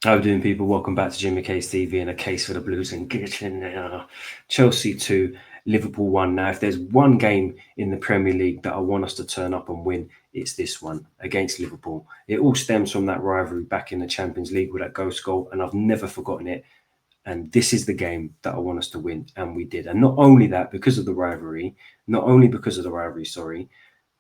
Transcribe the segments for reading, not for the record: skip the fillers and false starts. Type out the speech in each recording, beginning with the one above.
How are we doing, people? Welcome back to Jimmy Case TV and a case for the Blues and get in there. Chelsea 2, Liverpool 1. Now, if there's one game in the Premier League that I want us to turn up and win, it's this one against Liverpool. It all stems from that rivalry back in the Champions League with that ghost goal, and I've never forgotten it. And this is the game that I want us to win, and we did. And not only that, because of the rivalry, sorry,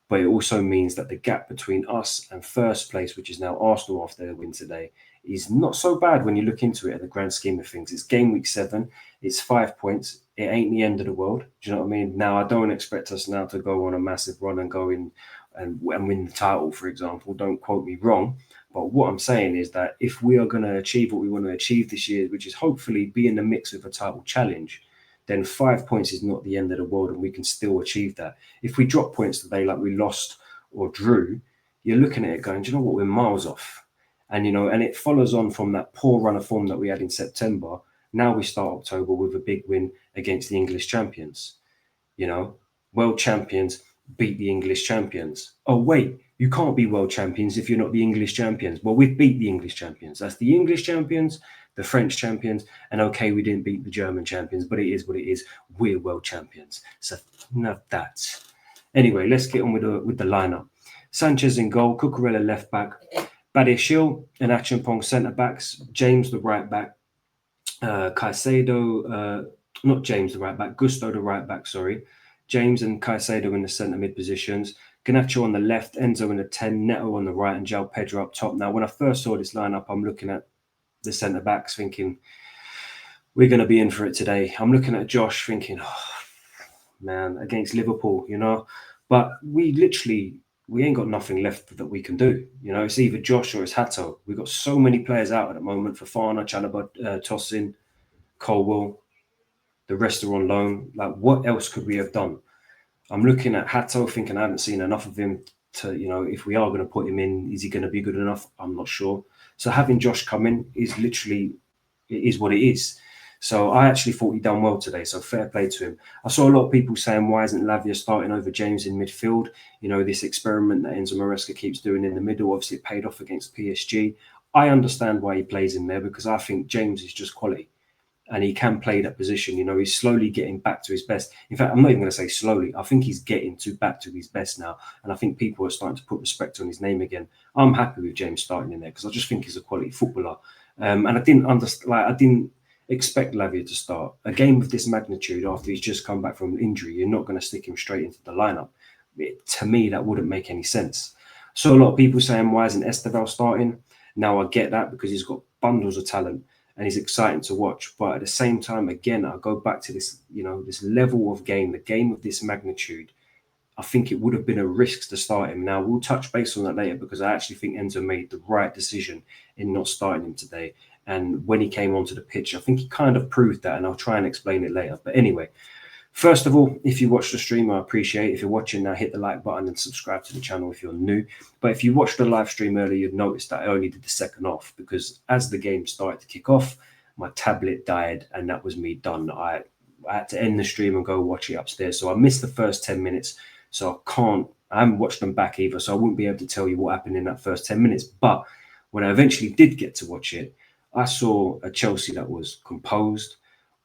but it also means that the gap between us and first place, which is now Arsenal after their win today, is not so bad when you look into it in the grand scheme of things. It's game week 7, it's 5 points. It ain't the end of the world. Do you know what I mean? Now, I don't expect us now to go on a massive run and go in and win the title, for example. Don't quote me wrong. But what I'm saying is that if we are going to achieve what we want to achieve this year, which is hopefully be in the mix with a title challenge, then 5 points is not the end of the world and we can still achieve that. If we drop points today like we lost or drew, you're looking at it going, do you know what, we're miles off. And it follows on from that poor run of form that we had in September. Now we start October with a big win against the English champions. You know, world champions beat the English champions. Oh, wait, you can't be world champions if you're not the English champions. Well, we've beat the English champions. That's the English champions, the French champions, and okay, we didn't beat the German champions, but it is what it is. We're world champions. So enough that. Anyway, let's get on with the lineup. Sanchez in goal, Cucurella left back, Badiashile and Achimpong centre backs, James the right back, Caicedo, not James the right back, Gusto the right back, sorry. James and Caicedo in the centre mid positions, Garnacho on the left, Enzo in the 10, Neto on the right, and João Pedro up top. Now, when I first saw this lineup, I'm looking at the centre backs thinking, we're going to be in for it today. I'm looking at Josh thinking, oh, man, against Liverpool, But we ain't got nothing left that we can do. It's either Josh or it's Hato. We've got so many players out at the moment. Fofana, Chalobah, Tosin, Colwell, the rest are on loan. Like, what else could we have done? I'm looking at Hato thinking I haven't seen enough of him to, if we are going to put him in, is he going to be good enough? I'm not sure. So having Josh come in is literally, it is what it is. So I actually thought he done well today. So fair play to him. I saw a lot of people saying, why isn't Lavia starting over James in midfield? This experiment that Enzo Maresca keeps doing in the middle, obviously it paid off against PSG. I understand why he plays in there because I think James is just quality and he can play that position. He's slowly getting back to his best. In fact, I'm not even going to say slowly. I think he's getting back to his best now. And I think people are starting to put respect on his name again. I'm happy with James starting in there because I just think he's a quality footballer. And I didn't expect Lavia to start. A game of this magnitude after he's just come back from an injury, you're not going to stick him straight into the lineup. To me, that wouldn't make any sense. So a lot of people saying, why isn't Estevao starting? Now I get that because he's got bundles of talent and he's exciting to watch. But at the same time, again, I go back to this, this level of game, the game of this magnitude. I think it would have been a risk to start him. Now, we'll touch base on that later because I actually think Enzo made the right decision in not starting him today. And when he came onto the pitch, I think he kind of proved that, and I'll try and explain it later. But anyway, first of all, if you watch the stream, I appreciate it. If you're watching now, hit the like button and subscribe to the channel if you're new. But if you watched the live stream earlier, you'd noticed that I only did the second half because as the game started to kick off, my tablet died and that was me done. I had to end the stream and go watch it upstairs. So I missed the first 10 minutes. So I haven't watched them back either. So I wouldn't be able to tell you what happened in that first 10 minutes. But when I eventually did get to watch it, I saw a Chelsea that was composed.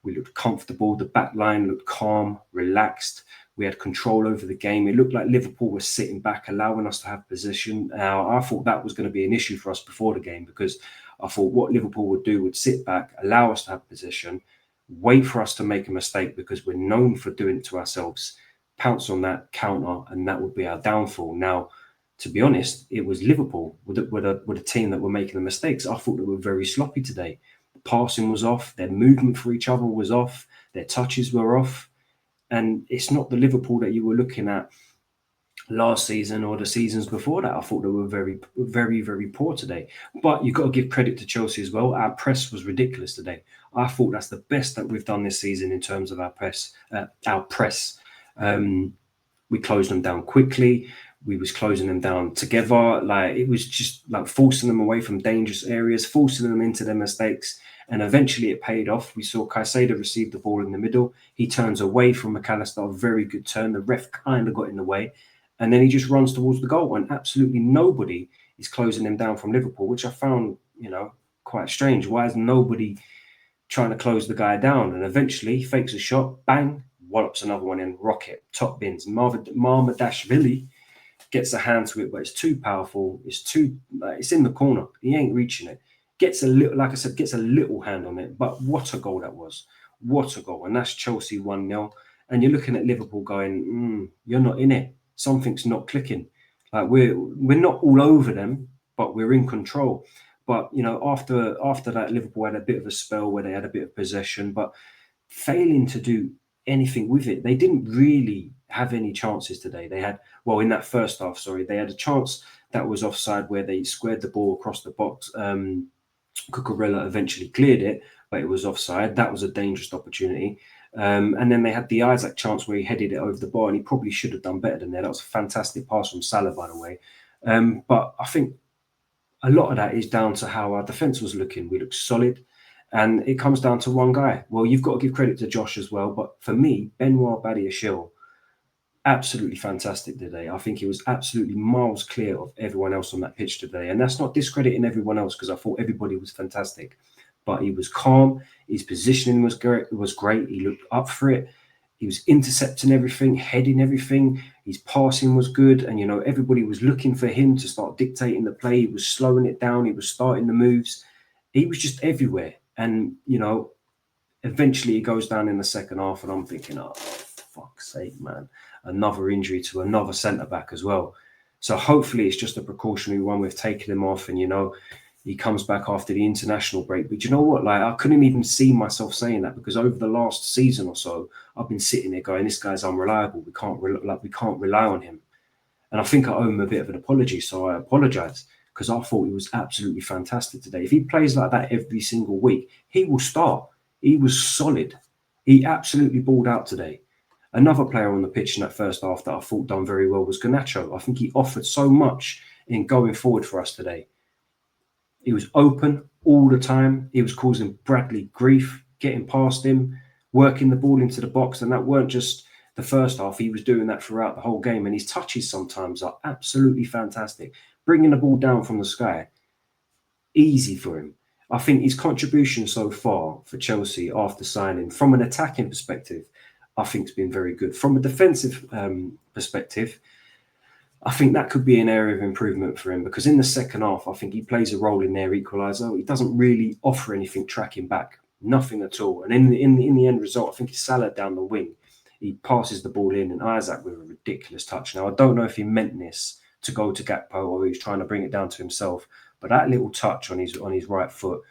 We looked comfortable. The back line looked calm, relaxed. We had control over the game. It looked like Liverpool was sitting back, allowing us to have position. Now, I thought that was going to be an issue for us before the game because I thought what Liverpool would do would sit back, allow us to have position, wait for us to make a mistake because we're known for doing it to ourselves, pounce on that counter, and that would be our downfall. Now, to be honest, it was Liverpool with a team that were making the mistakes. I thought they were very sloppy today. The passing was off. Their movement for each other was off. Their touches were off. And it's not the Liverpool that you were looking at last season or the seasons before that. I thought they were very, very, very poor today. But you've got to give credit to Chelsea as well. Our press was ridiculous today. I thought that's the best that we've done this season in terms of our press. We closed them down quickly. We was closing them down together. Like it was just like forcing them away from dangerous areas, forcing them into their mistakes. And eventually it paid off. We saw Caicedo receive the ball in the middle. He turns away from McAllister, a very good turn. The ref kind of got in the way. And then he just runs towards the goal. And absolutely nobody is closing him down from Liverpool, which I found, quite strange. Why is nobody trying to close the guy down? And eventually fakes a shot, bang, wallops another one in, rocket, top bins. Badiashile gets a hand to it, but it's too powerful. It's in the corner. He ain't reaching it. Gets a little, like I said, gets a little hand on it. But what a goal that was. What a goal. And that's Chelsea 1-0. And you're looking at Liverpool going, you're not in it. Something's not clicking. Like we're not all over them, but we're in control. But after that, Liverpool had a bit of a spell where they had a bit of possession, but failing to do anything with it. They didn't really have any chances today. They had, well, in that first half, sorry, they had a chance that was offside where they squared the ball across the box. Cucurella eventually cleared it, but it was offside. That was a dangerous opportunity. And then they had the Isaac chance where he headed it over the bar, and he probably should have done better than that. That was a fantastic pass from Salah, by the way. But I think a lot of that is down to how our defence was looking. We looked solid, and it comes down to one guy. Well, you've got to give credit to Josh as well, but for me, Benoit Badiashile, absolutely fantastic today. I think he was absolutely miles clear of everyone else on that pitch today. And that's not discrediting everyone else, because I thought everybody was fantastic. But he was calm. His positioning was great. He looked up for it. He was intercepting everything, heading everything. His passing was good. And, everybody was looking for him to start dictating the play. He was slowing it down. He was starting the moves. He was just everywhere. And, eventually he goes down in the second half, and I'm thinking, oh, fuck's sake, man. Another injury to another centre-back as well. So hopefully it's just a precautionary one. We've taken him off, and, he comes back after the international break. But you know what? Like, I couldn't even see myself saying that, because over the last season or so, I've been sitting there going, this guy's unreliable. We can't rely on him. And I think I owe him a bit of an apology. So I apologise, because I thought he was absolutely fantastic today. If he plays like that every single week, he will start. He was solid. He absolutely balled out today. Another player on the pitch in that first half that I thought done very well was Garnacho. I think he offered so much in going forward for us today. He was open all the time. He was causing Bradley grief, getting past him, working the ball into the box. And that weren't just the first half. He was doing that throughout the whole game. And his touches sometimes are absolutely fantastic. Bringing the ball down from the sky, easy for him. I think his contribution so far for Chelsea after signing, from an attacking perspective, I think has been very good. From a defensive perspective, I think that could be an area of improvement for him, because in the second half, I think he plays a role in their equaliser. He doesn't really offer anything tracking back, nothing at all. And in the end result, I think it's Salah down the wing. He passes the ball in, and Isaac with a ridiculous touch. Now, I don't know if he meant this to go to Gakpo or he's trying to bring it down to himself, but that little touch on his right foot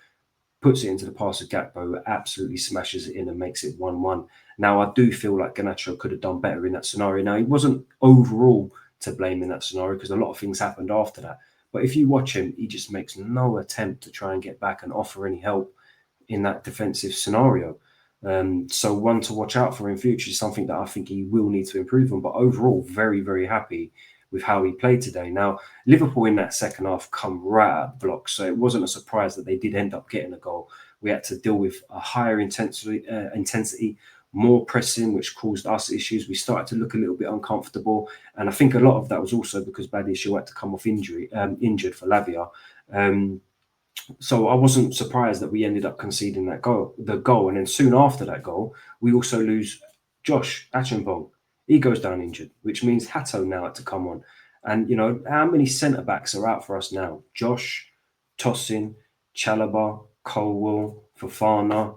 puts it into the pass of Gakpo, who absolutely smashes it in and makes it 1-1. Now, I do feel like Garnacho could have done better in that scenario. Now, he wasn't overall to blame in that scenario, because a lot of things happened after that. But if you watch him, he just makes no attempt to try and get back and offer any help in that defensive scenario. So one to watch out for in future is something that I think he will need to improve on. But overall, very, very happy with how he played today. Now, Liverpool in that second half come right at the block, so it wasn't a surprise that they did end up getting a goal. We had to deal with a higher intensity, more pressing, which caused us issues. We started to look a little bit uncomfortable, and I think a lot of that was also because Badiashile had to come off injured for Lavia. So I wasn't surprised that we ended up conceding the goal, and then soon after that goal, we also lose Josh Achimbong. He goes down injured, which means Hato now had to come on. And, how many centre-backs are out for us now? Josh, Tosin, Chalobah, Colwell, Fofana,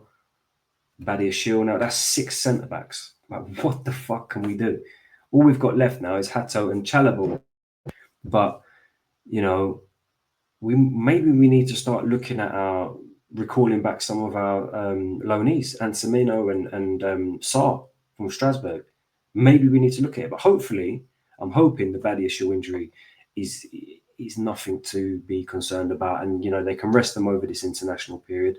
Badiashile. Now, that's 6 centre-backs. Like, what the fuck can we do? All we've got left now is Hato and Chalobah. But, we need to start looking at recalling back some of our loanees, Anselmino and Sarr from Strasbourg. Maybe we need to look at it, but hopefully, I'm hoping the Badiashile injury is nothing to be concerned about, and they can rest them over this international period,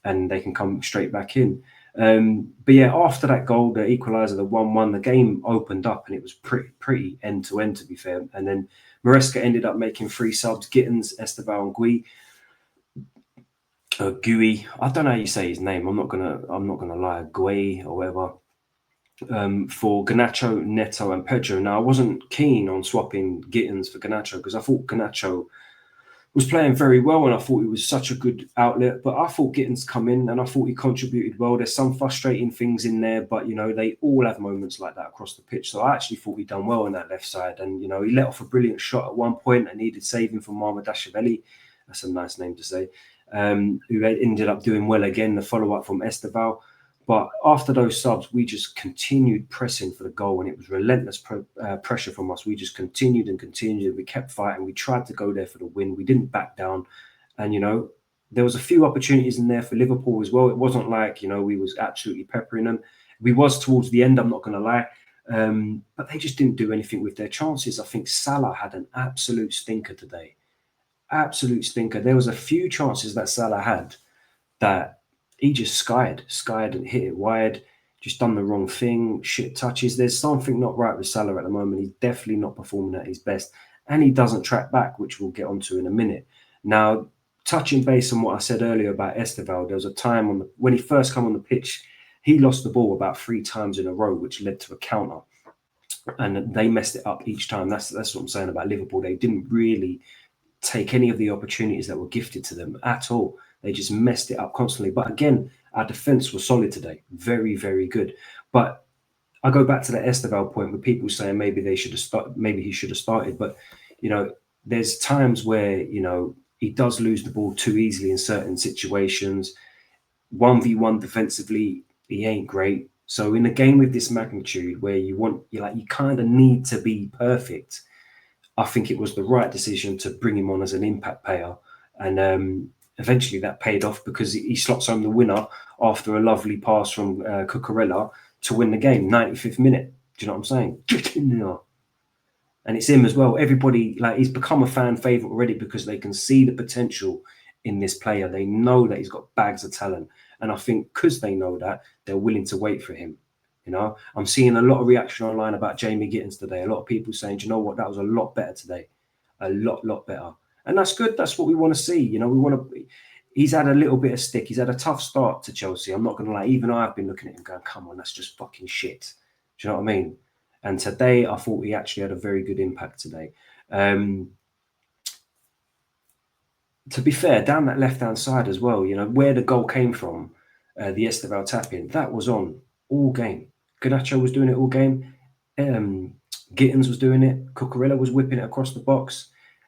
and they can come straight back in. But yeah, after that goal, the equaliser, the 1-1, the game opened up, and it was pretty end to end, to be fair. And then Maresca ended up making 3 subs: Gittins, Estevao, and Gui. I don't know how you say his name. I'm not gonna lie, Gui or whatever. For Garnacho, Neto, and Pedro. Now, I wasn't keen on swapping Gittins for Garnacho, because I thought Garnacho was playing very well, and I thought he was such a good outlet. But I thought Gittins come in, and I thought he contributed well. There's some frustrating things in there, but they all have moments like that across the pitch. So I actually thought he'd done well on that left side, and he let off a brilliant shot at one point and needed saving from Badiashile. That's a nice name to say. Who ended up doing well again. The follow up from Estevao. But after those subs, we just continued pressing for the goal, and it was relentless pressure from us. We just continued and continued. We kept fighting. We tried to go there for the win. We didn't back down. And, there was a few opportunities in there for Liverpool as well. It wasn't like, we was absolutely peppering them. We was towards the end, I'm not going to lie. But they just didn't do anything with their chances. I think Salah had an absolute stinker today. Absolute stinker. There was a few chances that Salah had that he just skied and hit it wide, just done the wrong thing, shit touches. There's something not right with Salah at the moment. He's definitely not performing at his best, and he doesn't track back, which we'll get onto in a minute. Now, touching base on what I said earlier about Estevao, there was a time when he first came on the pitch, he lost the ball about 3 times in a row, which led to a counter, and they messed it up each time. That's what I'm saying about Liverpool. They didn't really take any of the opportunities that were gifted to them at all. They just messed it up constantly. But again, our defense was solid today. Very, very good. But I go back to the Estevao point with people saying maybe he should have started. But, there's times where, he does lose the ball too easily in certain situations. 1v1 defensively, he ain't great. So in a game with this magnitude where you kind of need to be perfect, I think it was the right decision to bring him on as an impact player. And eventually that paid off because he slots home the winner after a lovely pass from Cucurella to win the game, 95th minute. Do you know what I'm saying? Get in there. And it's him as well. Everybody, he's become a fan favourite already because they can see the potential in this player. They know that he's got bags of talent. And I think because they know that, they're willing to wait for him. I'm seeing a lot of reaction online about Jamie Gittins today. A lot of people saying, do you know what, that was a lot better today. A lot better. And that's good. That's what we want to see. We want to. He's had a little bit of stick. He's had a tough start to Chelsea. I'm not going to lie. Even I've been looking at him going, come on, that's just fucking shit. Do you know what I mean? And today, I thought he actually had a very good impact today. To be fair, down that left-hand side as well, where the goal came from, the Estevao tap-in, that was on all game. Garnacho was doing it all game. Gittins was doing it. Cucurella was whipping it across the box.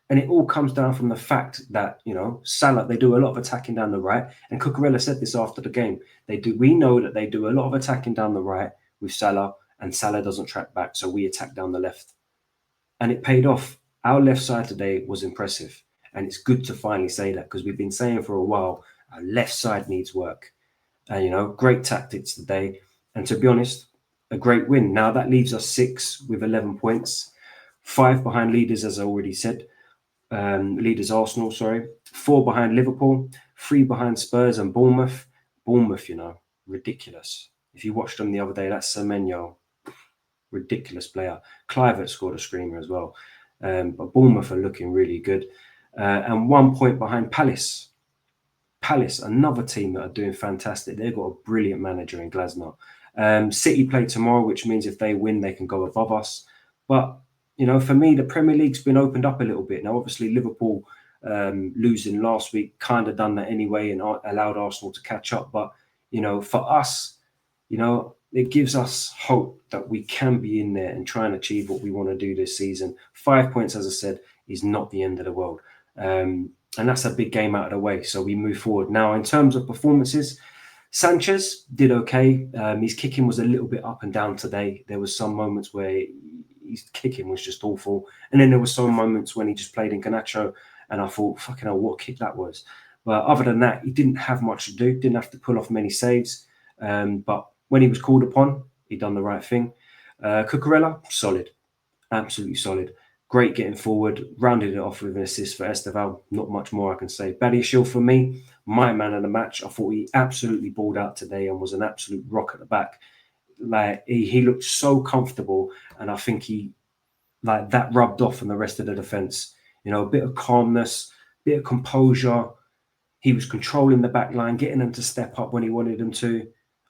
And it all comes down from the fact that, Salah, they do a lot of attacking down the right. And Cucurella said this after the game. We know that they do a lot of attacking down the right with Salah, and Salah doesn't track back. So we attack down the left. And it paid off. Our left side today was impressive. And it's good to finally say that because we've been saying for a while, our left side needs work. And, great tactics today. And to be honest, a great win. Now that leaves us 6 with 11 points, 5 behind leaders, as I already said. Leaders Arsenal, 4 behind Liverpool, 3 behind Spurs and Bournemouth. Bournemouth, ridiculous. If you watched them the other day, that's Semenyo, ridiculous player. Kluivert scored a screamer as well. But Bournemouth are looking really good. And 1 point behind Palace. Palace, another team that are doing fantastic. They've got a brilliant manager in Glasner. City play tomorrow, which means if they win, they can go above us. But, for me, the Premier League's been opened up a little bit. Now, obviously, Liverpool losing last week kind of done that anyway and allowed Arsenal to catch up. But, for us, it gives us hope that we can be in there and try and achieve what we want to do this season. 5 points, as I said, is not the end of the world. And that's a big game out of the way. So we move forward. Now, in terms of performances, Sanchez did okay. His kicking was a little bit up and down today. There was some moments where his kicking was just awful. And then there were some moments when he just played in Garnacho and I thought, fucking hell, what a kick that was. But other than that, he didn't have much to do. Didn't have to pull off many saves. But when he was called upon, he done the right thing. Cucurella, solid. Absolutely solid. Great getting forward. Rounded it off with an assist for Estevao. Not much more I can say. Badiashile for me, my man of the match. I thought he absolutely balled out today and was an absolute rock at the back. He looked so comfortable, and I think that rubbed off on the rest of the defence. A bit of calmness, bit of composure. He was controlling the back line, getting them to step up when he wanted them to.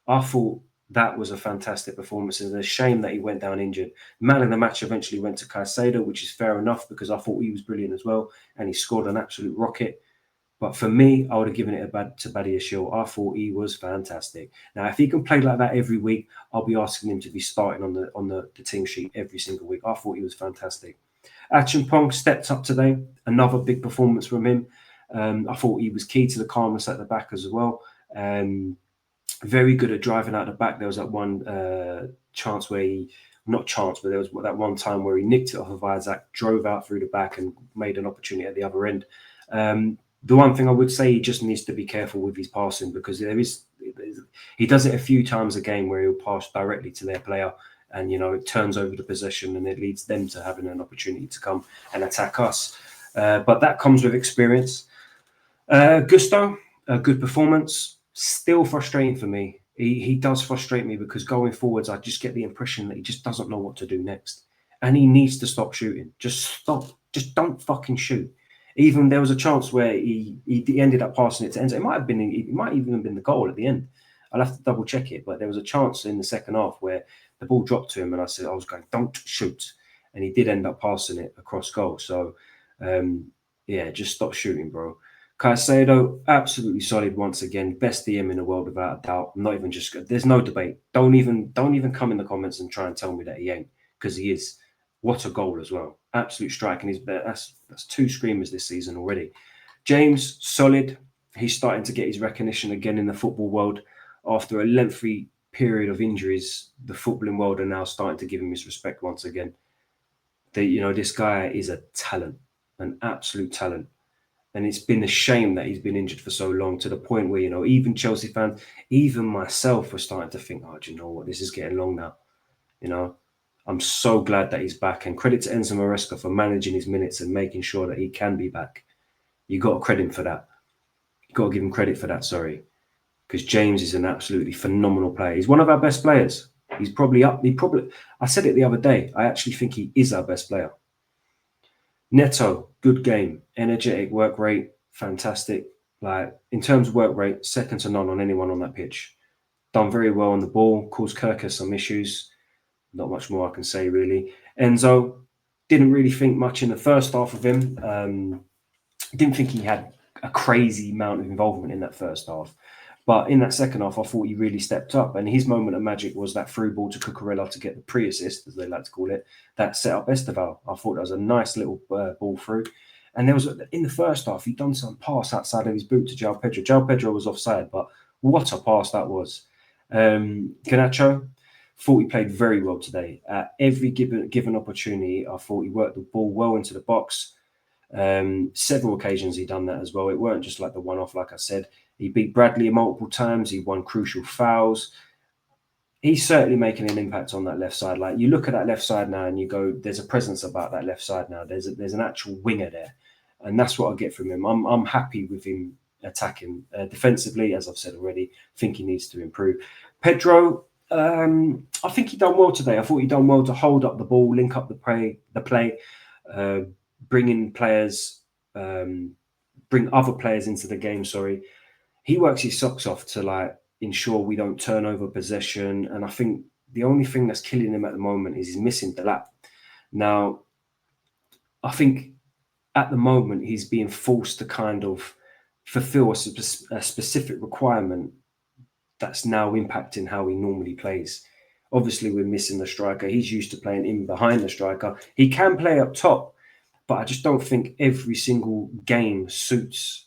I thought That was a fantastic performance. It's a shame that he went down injured. Man of the match eventually went to Caicedo, which is fair enough because I thought he was brilliant as well, and he scored an absolute rocket. But for me, I would have given it to Badiashile. I thought he was fantastic. Now, if he can play like that every week, I'll be asking him to be starting on the team sheet every single week. I thought he was fantastic. Achimpong stepped up today. Another big performance from him. I thought he was key to the calmness at the back as well. Very good at driving out the back. There was that one chance where not chance, but there was that one time where he nicked it off of Isaac, drove out through the back and made an opportunity at the other end. The one thing I would say, he just needs to be careful with his passing because he does it a few times a game where he'll pass directly to their player and, it turns over the possession and it leads them to having an opportunity to come and attack us. But that comes with experience. Gusto, a good performance. Still frustrating for me. He does frustrate me because going forwards, I just get the impression that he just doesn't know what to do next. And he needs to stop shooting. Just stop. Just don't fucking shoot. Even there was a chance where he ended up passing it to Enzo. It might even have been the goal at the end. I'll have to double check it. But there was a chance in the second half where the ball dropped to him and I was going, don't shoot. And he did end up passing it across goal. So, just stop shooting, bro. Caicedo, absolutely solid once again. Best DM in the world without a doubt. Not even just good. There's no debate. Don't even come in the comments and try and tell me that he ain't, because he is. What a goal as well. Absolute striking. That's 2 screamers this season already. James, solid. He's starting to get his recognition again in the football world. After a lengthy period of injuries, the footballing world are now starting to give him his respect once again. This guy is a talent, an absolute talent. And it's been a shame that he's been injured for so long, to the point where, even Chelsea fans, even myself, were starting to think, oh, do you know what? This is getting long now. I'm so glad that he's back. And credit to Enzo Maresca for managing his minutes and making sure that he can be back. You got to credit him for that. You got to give him credit for that, sorry. Because James is an absolutely phenomenal player. He's one of our best players. He's probably up. I said it the other day. I actually think he is our best player. Neto, good game. Energetic, work rate, fantastic. Like, in terms of work rate, second to none on anyone on that pitch. Done very well on the ball, caused CHELSSS some issues. Not much more I can say, really. Enzo, didn't really think much in the first half of him. Didn't think he had a crazy amount of involvement in that first half. But in that second half, I thought he really stepped up. And his moment of magic was that through ball to Cucurella to get the pre-assist, as they like to call it, that set up Estevao. I thought that was a nice little ball through. And there was, in the first half, he'd done some pass outside of his boot to João Pedro. João Pedro was offside, but what a pass that was. Garnacho, thought he played very well today. At every given opportunity, I thought he worked the ball well into the box. Several occasions he done that as well. It weren't just like the one-off, like I said. He beat Bradley multiple times. He won crucial fouls. He's certainly making an impact on that left side. Like, you look at that left side now and you go, there's a presence about that left side now. There's an actual winger there. And that's what I get from him. I'm happy with him attacking. Defensively, as I've said already, I think he needs to improve. Pedro, I think he done well today. I thought he done well to hold up the ball, link up the play, bring in players, bring other players into the game. Sorry, he works his socks off to ensure we don't turn over possession. And I think the only thing that's killing him at the moment is he's missing the lap. Now, I think at the moment he's being forced to kind of fulfill a specific requirement that's now impacting how he normally plays. Obviously, we're missing the striker. He's used to playing in behind the striker. He can play up top, but I just don't think every single game suits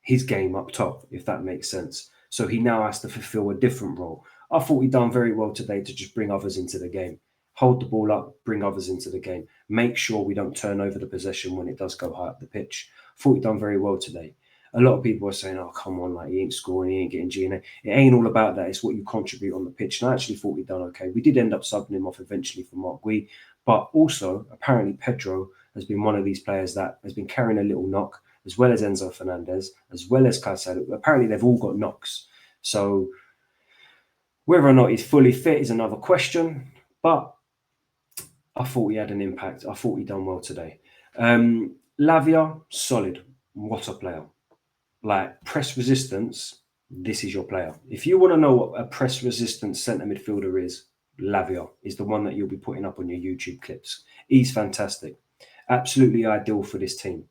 his game up top, if that makes sense. So he now has to fulfill a different role. I thought he done very well today to just bring others into the game. Hold the ball up, bring others into the game. Make sure we don't turn over the possession when it does go high up the pitch. I thought he done very well today. A lot of people are saying, oh, come on, he ain't scoring, he ain't getting GNA. It ain't all about that. It's what you contribute on the pitch. And I actually thought he done okay. We did end up subbing him off eventually for Mark Gui. But also, apparently, Pedro has been one of these players that has been carrying a little knock, as well as Enzo Fernandez, as well as Caicedo. Apparently, they've all got knocks. So whether or not he's fully fit is another question. But I thought he had an impact. I thought he done well today. Lavia, solid. What a player. Like, press resistance this is your player. If you want to know what a press-resistant centre midfielder is, Lavia is the one that you'll be putting up on your YouTube clips. He's fantastic. Absolutely ideal for this team.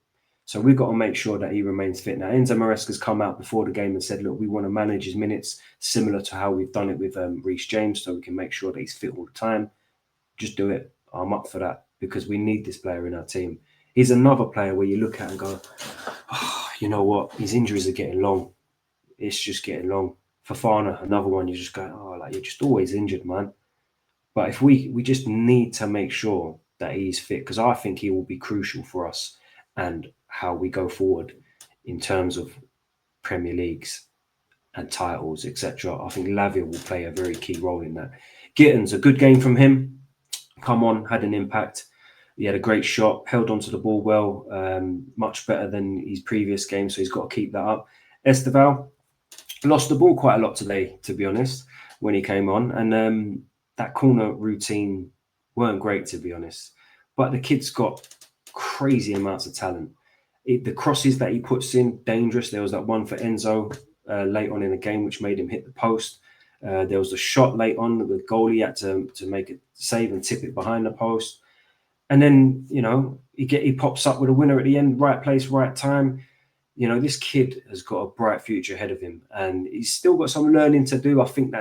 So we've got to make sure that he remains fit. Now, Enzo Maresca's come out before the game and said, look, we want to manage his minutes similar to how we've done it with Reece James, so we can make sure that he's fit all the time. Just do it. I'm up for that because we need this player in our team. He's another player where you look at and go, oh, you know what? His injuries are getting long. It's just getting long. Fofana, another one, you just go, oh, like you're just always injured, man. But if we just need to make sure that he's fit, because I think he will be crucial for us and how we go forward in terms of Premier Leagues and titles, etc. I think Lavia will play a very key role in that. Gittins, a good game from him. Come on, had an impact. He had a great shot, held onto the ball well, much better than his previous game, so he's got to keep that up. Estevao lost the ball quite a lot today, to be honest, when he came on, and that corner routine weren't great, to be honest. But the kid's got crazy amounts of talent. The crosses that he puts in, dangerous. There was that one for Enzo late on in the game, which made him hit the post. There was a shot late on, the goalie had to make a save and tip it behind the post. And then, you know, he pops up with a winner at the end, right place, right time. You know, this kid has got a bright future ahead of him, and he's still got some learning to do. I think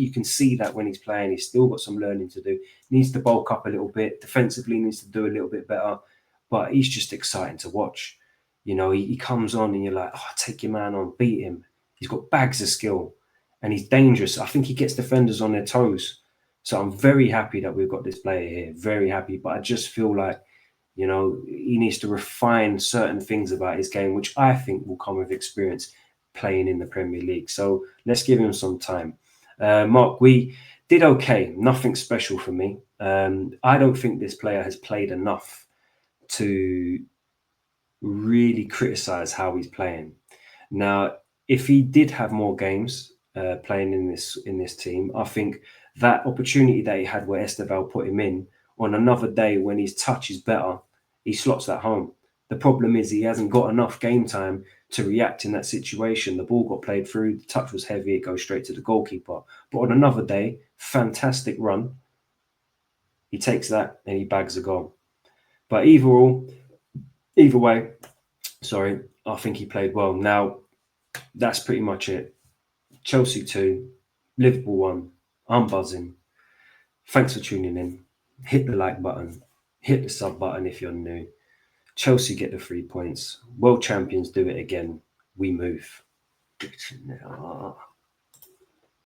you can see that when he's playing, he's still got some learning to do. Needs to bulk up a little bit. Defensively, needs to do a little bit better. But he's just exciting to watch. You know, he comes on and you're like, oh, take your man on, beat him. He's got bags of skill, and he's dangerous. I think he gets defenders on their toes. So I'm very happy that we've got this player here. Very happy. But I just feel like, you know, he needs to refine certain things about his game, which I think will come with experience playing in the Premier League. So let's give him some time. Mark, we did okay. Nothing special for me. I don't think this player has played enough to really criticize how he's playing. Now, if he did have more games playing in this team, I think that opportunity that he had where Estevao put him in on another day when his touch is better, he slots that home. The problem is he hasn't got enough game time to react in that situation. The ball got played through, the touch was heavy, it goes straight to the goalkeeper. But on another day, fantastic run, he takes that and he bags a goal. But either way, I think he played well. Now, that's pretty much it. Chelsea 2, Liverpool 1. I'm buzzing. Thanks for tuning in. Hit the like button. Hit the sub button if you're new. Chelsea get the 3 points. World champions do it again. We move.